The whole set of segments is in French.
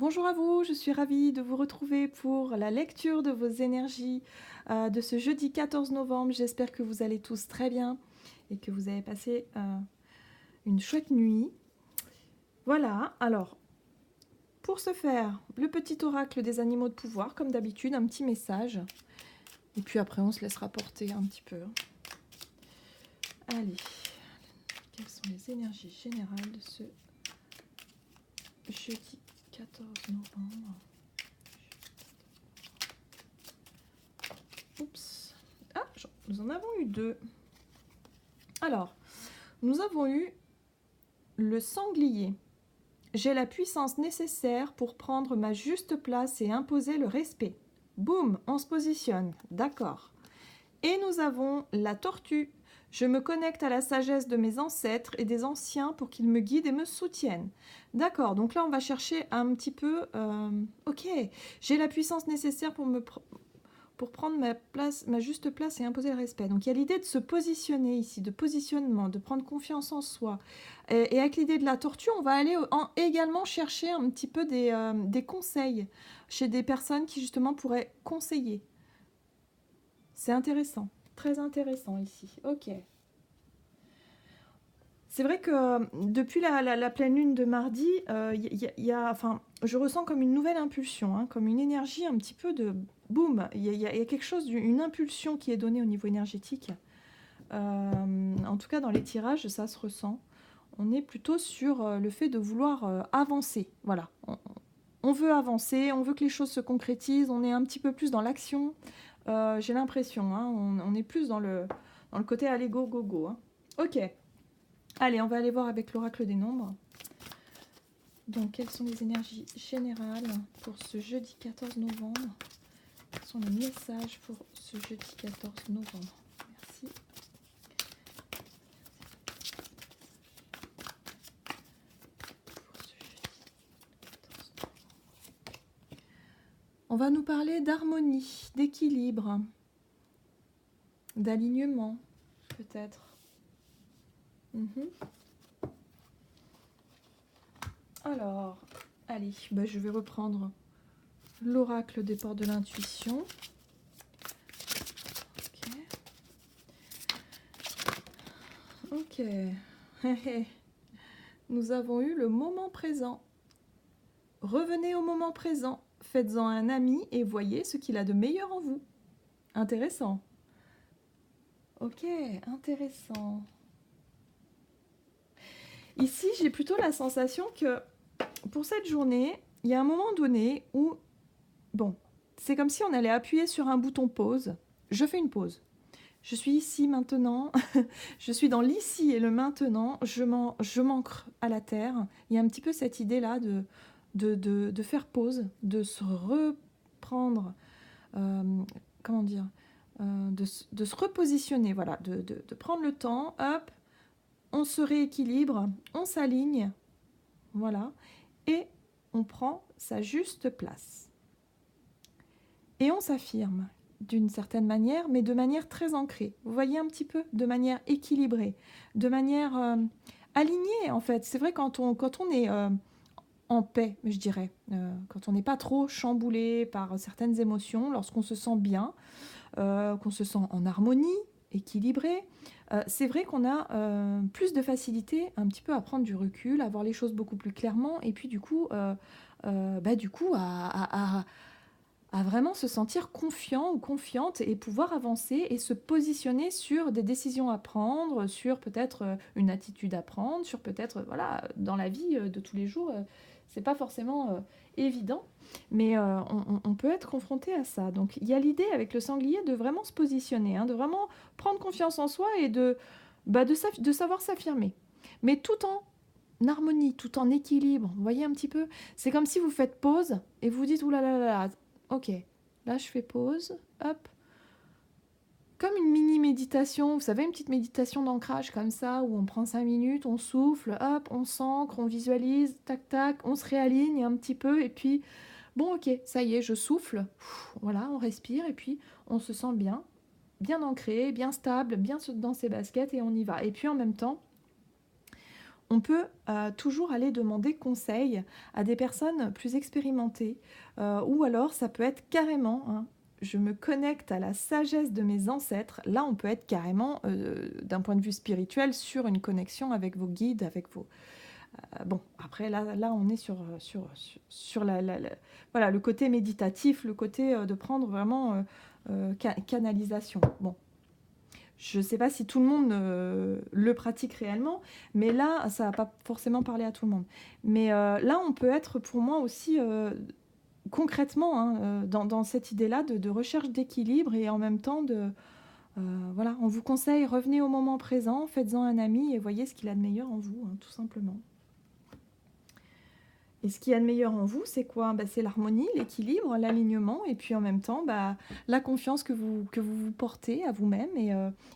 Bonjour à vous, je suis ravie de vous retrouver pour la lecture de vos énergies de ce jeudi 14 novembre. J'espère que vous allez tous très bien et que vous avez passé une chouette nuit. Voilà, alors pour ce faire, le petit oracle des animaux de pouvoir, comme d'habitude, un petit message. Et puis après, on se laissera porter un petit peu. Allez, quelles sont les énergies générales de ce jeudi 14 novembre? Oups. Ah, nous en avons eu deux. Alors, nous avons eu le sanglier. J'ai la puissance nécessaire pour prendre ma juste place et imposer le respect. Boum, on se positionne. D'accord. Et nous avons la tortue. Je me connecte à la sagesse de mes ancêtres et des anciens pour qu'ils me guident et me soutiennent. D'accord, donc là on va chercher un petit peu... ok, j'ai la puissance nécessaire pour prendre ma place, ma juste place et imposer le respect. Donc il y a l'idée de se positionner ici, de positionnement, de prendre confiance en soi. Et avec l'idée de la tortue, on va aller également chercher un petit peu des conseils chez des personnes qui justement pourraient conseiller. C'est intéressant, très intéressant ici. Ok. C'est vrai que depuis la pleine lune de mardi, je ressens comme une nouvelle impulsion, hein, comme une énergie un petit peu de boum. Il y a quelque chose, une impulsion qui est donnée au niveau énergétique. En tout cas, dans les tirages, ça se ressent. On est plutôt sur le fait de vouloir avancer. Voilà. On veut avancer, on veut que les choses se concrétisent, on est un petit peu plus dans l'action. J'ai l'impression, hein, on est plus dans le côté allez go, go, go. Hein. Ok. Allez, on va aller voir avec l'oracle des nombres. Donc, quelles sont les énergies générales pour ce jeudi 14 novembre? Quels sont les messages pour ce jeudi 14 novembre? Merci. On va nous parler d'harmonie, d'équilibre, d'alignement, peut-être. Alors, allez, je vais reprendre l'oracle des portes de l'intuition. Ok. Nous avons eu le moment présent. Revenez au moment présent. Faites-en un ami et voyez ce qu'il a de meilleur en vous. Intéressant. Ok, intéressant. Ici, j'ai plutôt la sensation que pour cette journée, il y a un moment donné où, bon, c'est comme si on allait appuyer sur un bouton pause. Je fais une pause. Je suis ici maintenant, je suis dans l'ici et le maintenant, je m'ancre à la terre. Il y a un petit peu cette idée-là de faire pause, de se reprendre, comment dire, de se repositionner, voilà, de prendre le temps, hop, on se rééquilibre, on s'aligne, voilà, et on prend sa juste place. Et on s'affirme d'une certaine manière, mais de manière très ancrée. Vous voyez un petit peu, de manière équilibrée, de manière alignée en fait. C'est vrai quand on est en paix, je dirais, quand on n'est pas trop chamboulé par certaines émotions, lorsqu'on se sent bien, qu'on se sent en harmonie, équilibré, c'est vrai qu'on a plus de facilité un petit peu à prendre du recul, à voir les choses beaucoup plus clairement, et puis du coup à vraiment se sentir confiant ou confiante et pouvoir avancer et se positionner sur des décisions à prendre, sur peut-être une attitude à prendre, sur peut-être, voilà, dans la vie de tous les jours, c'est pas forcément évident, mais on peut être confronté à ça. Donc il y a l'idée avec le sanglier de vraiment se positionner, hein, de vraiment prendre confiance en soi et de savoir s'affirmer, mais tout en harmonie, tout en équilibre. Vous voyez un petit peu, c'est comme si vous faites pause et vous dites oulala, ok, là je fais pause, hop, comme une mini méditation, vous savez, une petite méditation d'ancrage comme ça, où on prend 5 minutes, on souffle, hop, on s'ancre, on visualise, tac tac, on se réaligne un petit peu, et puis bon, ok, ça y est, je souffle, voilà, on respire, et puis on se sent bien, bien ancré, bien stable, bien dans ses baskets, et on y va. Et puis en même temps, on peut toujours aller demander conseil à des personnes plus expérimentées. Ou alors, ça peut être carrément, hein, je me connecte à la sagesse de mes ancêtres. Là, on peut être carrément, d'un point de vue spirituel, sur une connexion avec vos guides, avec vos... bon, après, là, on est sur voilà, le côté méditatif, le côté de prendre vraiment canalisation. Bon, je ne sais pas si tout le monde le pratique réellement, mais là, ça ne va pas forcément parler à tout le monde. Mais là, on peut être pour moi aussi concrètement hein, dans cette idée-là de recherche d'équilibre et en même temps voilà, on vous conseille, revenez au moment présent, faites-en un ami et voyez ce qu'il a de meilleur en vous, hein, tout simplement. Et ce qu'il y a de meilleur en vous, c'est quoi? C'est l'harmonie, l'équilibre, l'alignement, et puis en même temps, la confiance que vous portez à vous-même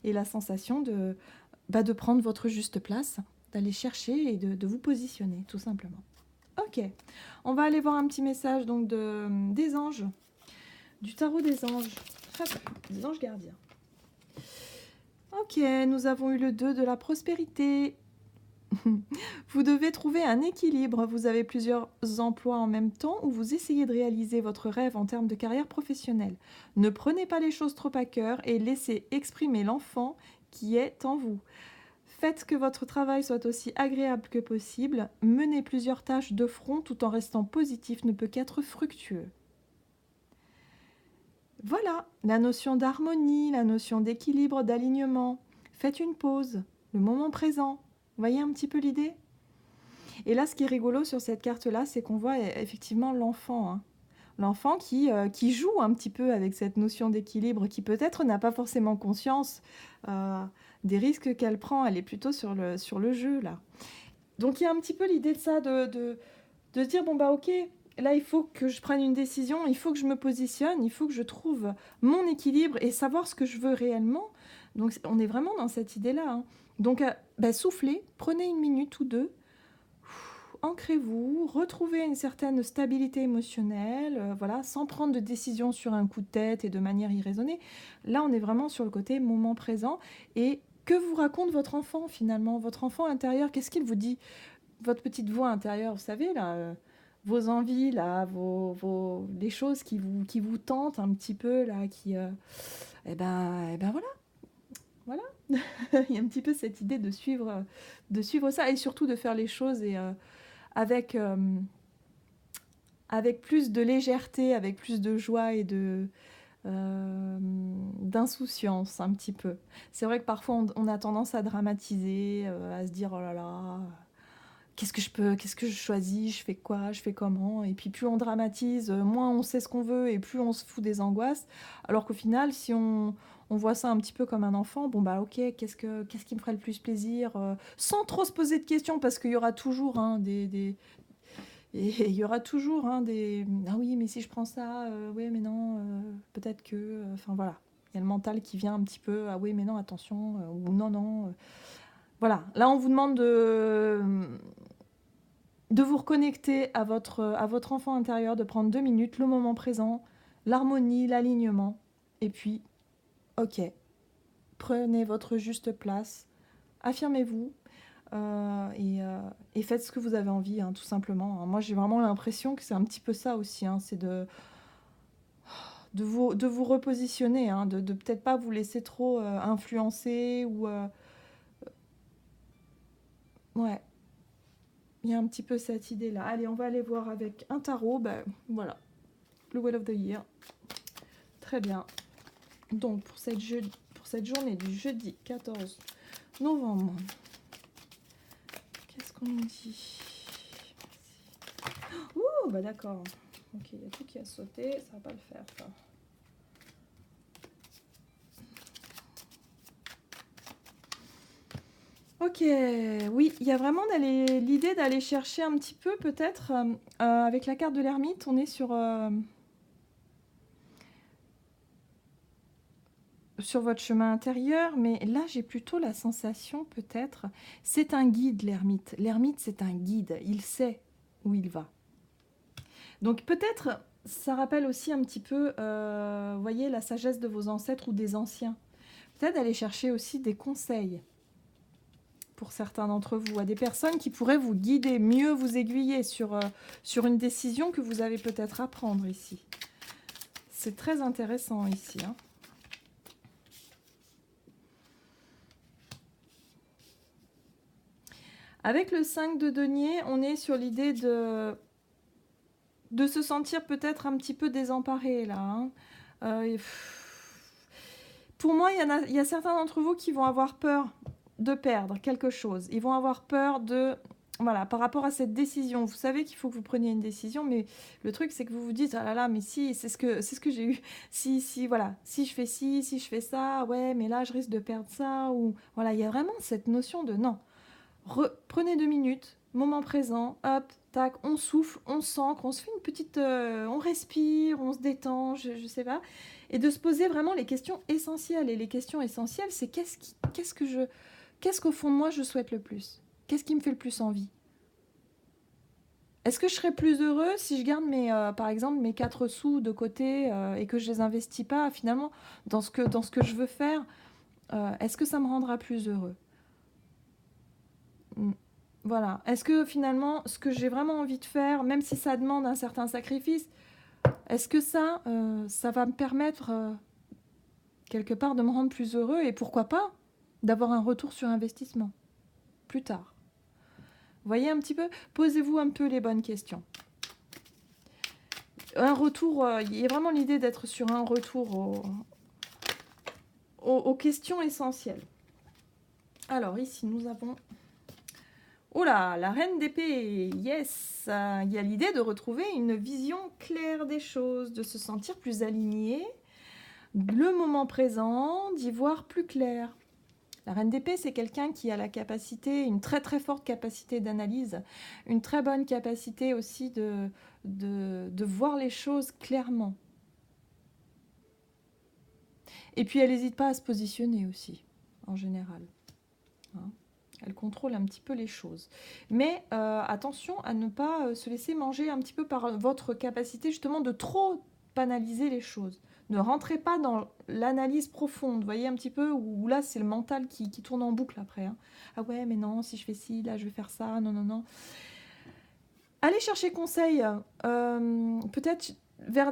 et la sensation de prendre votre juste place, d'aller chercher et de vous positionner, tout simplement. Ok, on va aller voir un petit message donc des anges, du tarot des anges, hop, des anges gardiens. Ok, nous avons eu le 2 de la prospérité. Vous devez trouver un équilibre. Vous avez plusieurs emplois en même temps ou vous essayez de réaliser votre rêve en termes de carrière professionnelle. Ne prenez pas les choses trop à cœur et laissez exprimer l'enfant qui est en vous. Faites que votre travail soit aussi agréable que possible. Mener plusieurs tâches de front tout en restant positif ne peut qu'être fructueux. Voilà, la notion d'harmonie, la notion d'équilibre, d'alignement. Faites une pause, le moment présent. Voyez un petit peu l'idée ? Et là, ce qui est rigolo sur cette carte-là, c'est qu'on voit effectivement l'enfant. Hein. L'enfant qui joue un petit peu avec cette notion d'équilibre, qui peut-être n'a pas forcément conscience des risques qu'elle prend. Elle est plutôt sur le jeu, là. Donc, il y a un petit peu l'idée de ça, de se dire, bon, ok, là, il faut que je prenne une décision, il faut que je me positionne, il faut que je trouve mon équilibre et savoir ce que je veux réellement. Donc, on est vraiment dans cette idée-là. Hein. Donc, soufflez, prenez une minute ou deux, ancrez-vous, retrouvez une certaine stabilité émotionnelle, voilà, sans prendre de décision sur un coup de tête et de manière irraisonnée. Là, on est vraiment sur le côté moment présent. Et que vous raconte votre enfant, finalement? Votre enfant intérieur, qu'est-ce qu'il vous dit? Votre petite voix intérieure, vous savez, là, vos envies, là, les choses qui vous tentent un petit peu, là, eh ben voilà. Voilà. Il y a un petit peu cette idée de suivre ça et surtout de faire les choses avec plus de légèreté, avec plus de joie et d'insouciance un petit peu. C'est vrai que parfois on a tendance à dramatiser, à se dire oh là là, qu'est-ce que je choisis, je fais quoi, je fais comment, et puis plus on dramatise, moins on sait ce qu'on veut et plus on se fout des angoisses, alors qu'au final si on voit ça un petit peu comme un enfant, bon ok, qu'est-ce qui me ferait le plus plaisir, sans trop se poser de questions, parce qu'il y aura toujours et il y aura toujours des ah oui mais si je prends ça, ouais mais non, peut-être que, enfin voilà, il y a le mental qui vient un petit peu, ah oui mais non attention, ou non, voilà, là on vous demande de vous reconnecter à votre enfant intérieur, de prendre 2 minutes, le moment présent, l'harmonie, l'alignement, et puis ok, prenez votre juste place, affirmez-vous, et faites ce que vous avez envie, hein, tout simplement. Moi, j'ai vraiment l'impression que c'est un petit peu ça aussi, hein, c'est de vous repositionner, hein, de peut-être pas vous laisser trop influencer ou... ouais, il y a un petit peu cette idée-là. Allez, on va aller voir avec un tarot. Voilà, le Wheel of the Year. Très bien. Donc, pour cette journée du jeudi 14 novembre, qu'est-ce qu'on nous dit? Ouh, d'accord. Ok, il y a tout qui a sauté, ça va pas le faire, ça. Ok, oui, il y a vraiment l'idée d'aller chercher un petit peu, peut-être, avec la carte de l'ermite, on est sur votre chemin intérieur, mais là, j'ai plutôt la sensation, peut-être, c'est un guide, l'ermite. L'ermite, c'est un guide, il sait où il va. Donc peut-être, ça rappelle aussi un petit peu, voyez, la sagesse de vos ancêtres ou des anciens. Peut-être aller chercher aussi des conseils. pour certains d'entre vous, à des personnes qui pourraient vous guider, mieux vous aiguiller sur une décision que vous avez peut-être à prendre ici. C'est très intéressant ici, hein. Avec le 5 de denier, on est sur l'idée de se sentir peut-être un petit peu désemparé, là, hein. Pour moi, il y a certains d'entre vous qui vont avoir peur de perdre quelque chose. Ils vont avoir peur de... Voilà, par rapport à cette décision. Vous savez qu'il faut que vous preniez une décision, mais le truc, c'est que vous vous dites, ah là là, mais si, c'est ce que j'ai eu. Si, voilà, si je fais ci, si je fais ça, ouais, mais là, je risque de perdre ça. Ou voilà, il y a vraiment cette notion de non. Prenez 2 minutes, moment présent, hop, tac, on souffle, on s'ancre, on se fait une petite... on respire, on se détend, je sais pas. Et de se poser vraiment les questions essentielles. Et les questions essentielles, c'est qu'est-ce qu'au fond de moi, je souhaite le plus? Qu'est-ce qui me fait le plus envie? Est-ce que je serais plus heureux si je garde par exemple mes 4 sous de côté et que je les investis pas finalement dans ce que je veux faire? Est-ce que ça me rendra plus heureux? Voilà. Est-ce que finalement, ce que j'ai vraiment envie de faire, même si ça demande un certain sacrifice, est-ce que ça va me permettre quelque part de me rendre plus heureux et pourquoi pas d'avoir un retour sur investissement plus tard? Voyez un petit peu, posez-vous un peu les bonnes questions. Un retour, il y a vraiment l'idée d'être sur un retour aux questions essentielles. Alors ici, nous avons... Oh là, la reine d'épée, yes. Il y a l'idée de retrouver une vision claire des choses, de se sentir plus aligné, le moment présent, d'y voir plus clair. La reine d'épée, c'est quelqu'un qui a la capacité, une très très forte capacité d'analyse, une très bonne capacité aussi de voir les choses clairement. Et puis elle n'hésite pas à se positionner aussi, en général. Hein, elle contrôle un petit peu les choses. Mais attention à ne pas se laisser manger un petit peu par votre capacité justement de trop analyser les choses. Ne rentrez pas dans l'analyse profonde, vous voyez un petit peu, où là c'est le mental qui tourne en boucle après. Hein. Ah ouais, mais non, si je fais ci, là je vais faire ça, non, non, non. Allez chercher conseil, peut-être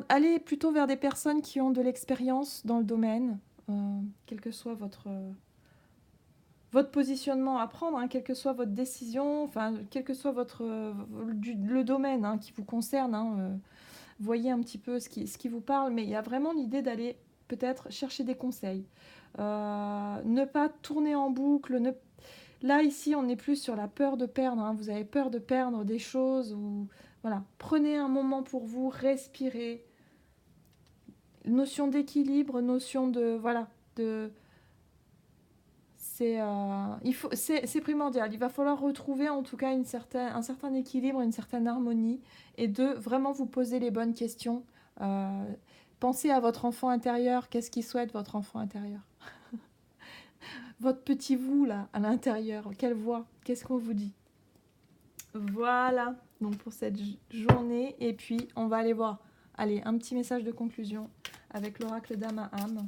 aller plutôt vers des personnes qui ont de l'expérience dans le domaine, quel que soit votre positionnement à prendre, hein, quelle que soit votre décision, enfin, quel que soit le domaine hein, qui vous concerne. Hein, voyez un petit peu ce qui vous parle, mais il y a vraiment l'idée d'aller peut-être chercher des conseils. Ne pas tourner en boucle. Là, ici, on n'est plus sur la peur de perdre. Hein. Vous avez peur de perdre des choses. Voilà. Prenez un moment pour vous, respirez. Notion d'équilibre, notion de... Voilà, c'est primordial. Il va falloir retrouver en tout cas un certain équilibre, une certaine harmonie et de vraiment vous poser les bonnes questions. Pensez à votre enfant intérieur. Qu'est-ce qu'il souhaite, votre enfant intérieur? Votre petit vous, là, à l'intérieur. Quelle voix? Qu'est-ce qu'on vous dit? Voilà, donc pour cette journée. Et puis, on va aller voir. Allez, un petit message de conclusion avec l'oracle d'Ama-Am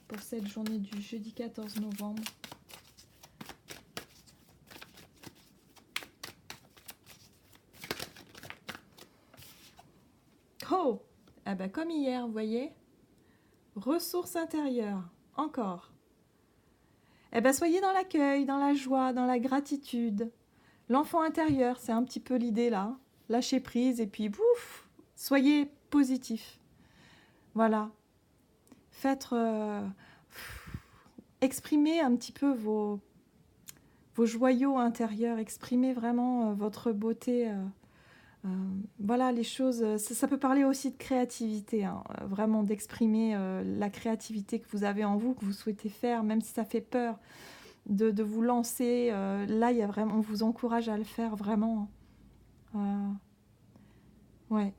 pour cette journée du jeudi 14 novembre. Oh, ah ben comme hier, vous voyez. Ressources intérieures, encore. Eh ben soyez dans l'accueil, dans la joie, dans la gratitude. L'enfant intérieur, c'est un petit peu l'idée là. Lâchez prise et puis bouf, soyez positif. Voilà. Faites... exprimez un petit peu vos joyaux intérieurs, exprimez vraiment votre beauté... voilà, les choses, ça peut parler aussi de créativité, hein, vraiment d'exprimer la créativité que vous avez en vous, que vous souhaitez faire, même si ça fait peur de vous lancer. Là, on vous encourage à le faire vraiment. Ouais.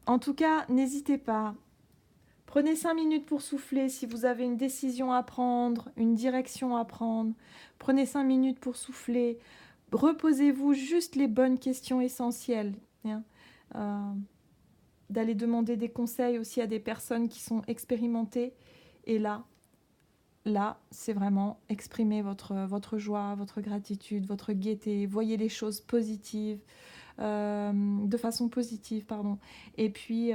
En tout cas, n'hésitez pas. Prenez 5 minutes pour souffler si vous avez une décision à prendre, une direction à prendre. Prenez 5 minutes pour souffler. Reposez-vous juste les bonnes questions essentielles. Hein. D'aller demander des conseils aussi à des personnes qui sont expérimentées. Et là, là, c'est vraiment exprimer votre joie, votre gratitude, votre gaieté, voyez les choses positives, de façon positive, pardon. Et puis,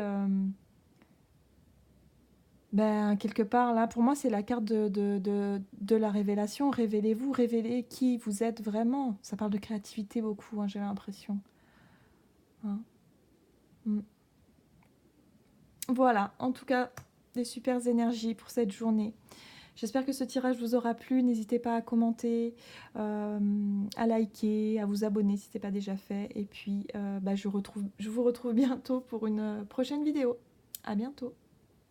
ben, quelque part, là, pour moi, c'est la carte de la révélation. Révélez-vous, révélez qui vous êtes vraiment. Ça parle de créativité beaucoup, hein, j'ai l'impression. Hein. Mm. Voilà, en tout cas, des super énergies pour cette journée. J'espère que ce tirage vous aura plu. N'hésitez pas à commenter, à liker, à vous abonner si ce n'est pas déjà fait. Et puis, bah, je vous retrouve bientôt pour une prochaine vidéo. À bientôt.